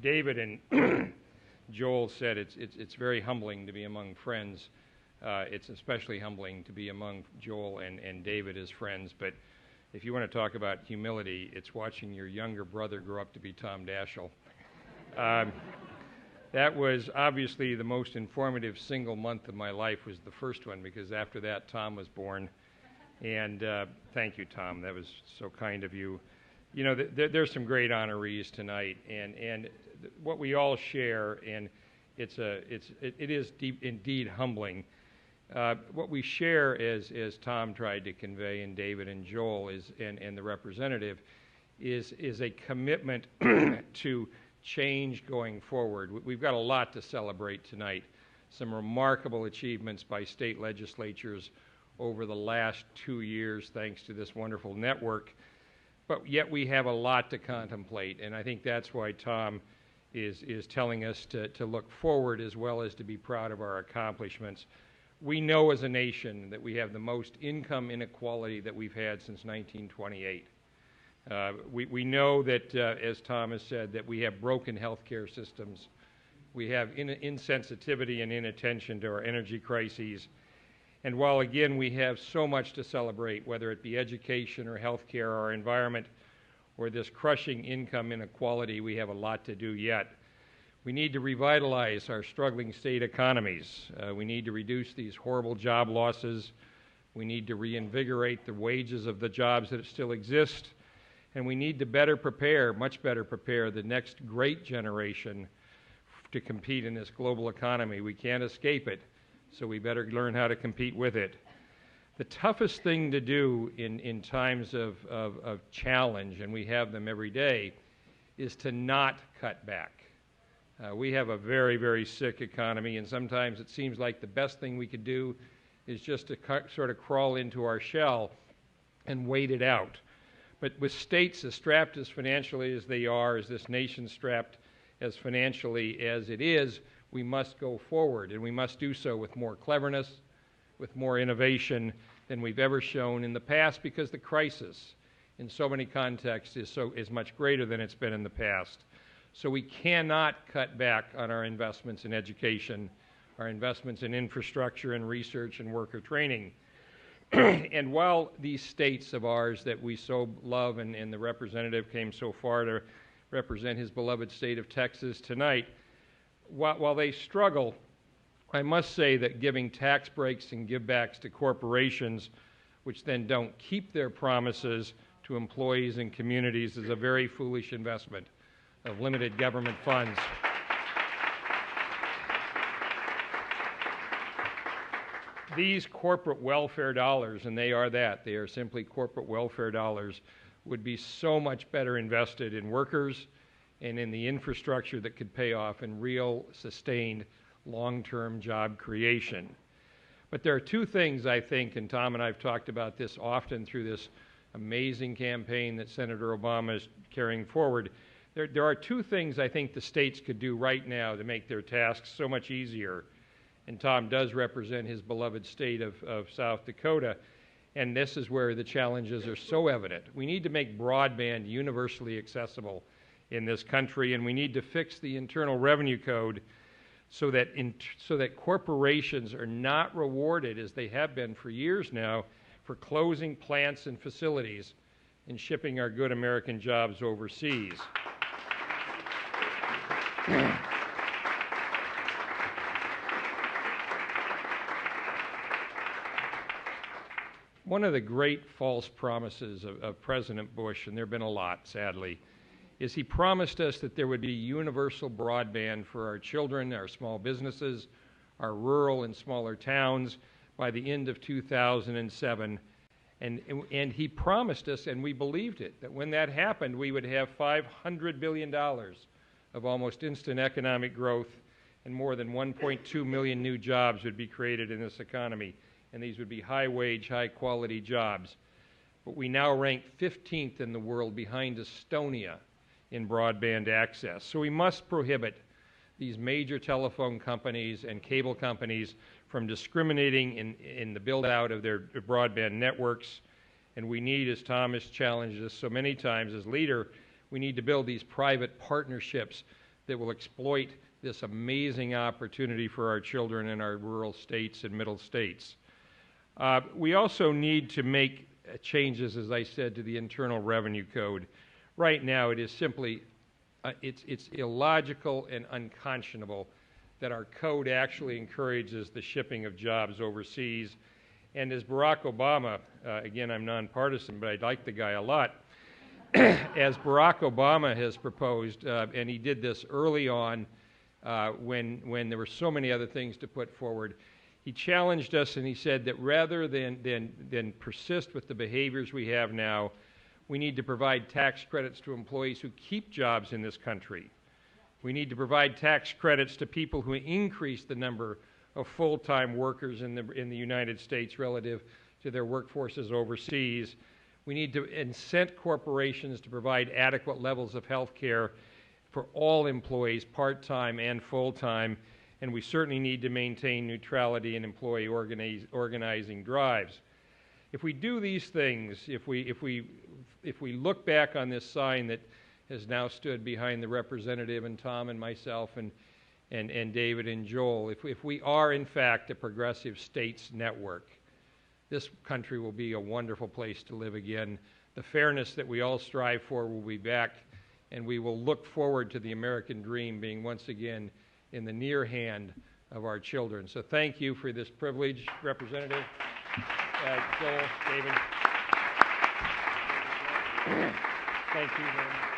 David and Joel said it's very humbling to be among friends. It's especially humbling to be among Joel and David as friends. But if you want to talk about humility, it's watching your younger brother grow up to be Tom Daschle. That was obviously the most informative single month of my life, was the first one, because after that Tom was born. And thank you, Tom. That was so kind of you. You know, there's some great honorees tonight, and what we all share, and it is indeed humbling. What we share, as Tom tried to convey, and David and Joel and the representative, is a commitment to change going forward. We've got a lot to celebrate tonight. Some remarkable achievements by state legislatures over the last 2 years, thanks to this wonderful network. But yet we have a lot to contemplate, and I think that's why Tom is telling us to look forward as well as to be proud of our accomplishments. We know as a nation that we have the most income inequality that we've had since 1928. We know that, as Tom has said, that we have broken healthcare systems. We have insensitivity and inattention to our energy crises. And while, again, we have so much to celebrate, whether it be education or healthcare or our environment or this crushing income inequality, we have a lot to do yet. We need to revitalize our struggling state economies. We need to reduce these horrible job losses. We need to reinvigorate the wages of the jobs that still exist. And we need to much better prepare the next great generation to compete in this global economy. We can't escape it, so we better learn how to compete with it. The toughest thing to do in times of challenge, and we have them every day, is to not cut back. We have a very, very sick economy, and sometimes it seems like the best thing we could do is just to sort of crawl into our shell and wait it out. But with states as strapped as financially as they are, as this nation strapped as financially as it is, we must go forward, and we must do so with more cleverness, with more innovation than we've ever shown in the past, because the crisis in so many contexts is much greater than it's been in the past. So we cannot cut back on our investments in education, our investments in infrastructure and research and worker training. And while these states of ours that we so love, and the representative came so far to represent his beloved state of Texas tonight, while they struggle, I must say that giving tax breaks and givebacks to corporations, which then don't keep their promises to employees and communities, is a very foolish investment of limited government funds. These corporate welfare dollars, and they are that, they are simply corporate welfare dollars, would be so much better invested in workers and in the infrastructure that could pay off in real, sustained, long-term job creation. But there are two things, I think, and Tom and I have talked about this often through this amazing campaign that Senator Obama is carrying forward. There are two things I think the states could do right now to make their tasks so much easier. And Tom does represent his beloved state of South Dakota, and this is where the challenges are so evident. We need to make broadband universally accessible in this country, and we need to fix the Internal Revenue Code so that corporations are not rewarded, as they have been for years now, for closing plants and facilities and shipping our good American jobs overseas. One of the great false promises of President Bush, and there have been a lot, sadly, is he promised us that there would be universal broadband for our children, our small businesses, our rural and smaller towns by the end of 2007. And he promised us, and we believed it, that when that happened, we would have $500 billion of almost instant economic growth, and more than 1.2 million new jobs would be created in this economy. And these would be high-wage, high-quality jobs. But we now rank 15th in the world, behind Estonia, in broadband access. So we must prohibit these major telephone companies and cable companies from discriminating in the build-out of their broadband networks. And we need, as Tom has challenged us so many times as leader, we need to build these private partnerships that will exploit this amazing opportunity for our children in our rural states and middle states. We also need to make changes, as I said, to the Internal Revenue Code. Right now, it is simply, it's illogical and unconscionable that our code actually encourages the shipping of jobs overseas. And as Barack Obama, again, I'm nonpartisan, but I like the guy a lot, as Barack Obama has proposed, and he did this early on when there were so many other things to put forward, he challenged us and he said that rather than persist with the behaviors we have now, we need to provide tax credits to employees who keep jobs in this country. We need to provide tax credits to people who increase the number of full-time workers in the United States relative to their workforces overseas. We need to incent corporations to provide adequate levels of health care for all employees, part-time and full-time, and we certainly need to maintain neutrality in employee organizing drives. If we do these things, if we look back on this sign that has now stood behind the representative and Tom and myself and David and Joel, if we are in fact a progressive states network, this country will be a wonderful place to live again. The fairness that we all strive for will be back, and we will look forward to the American dream being once again in the near hand of our children. So thank you for this privilege, Representative Joel, David. Thank you very much.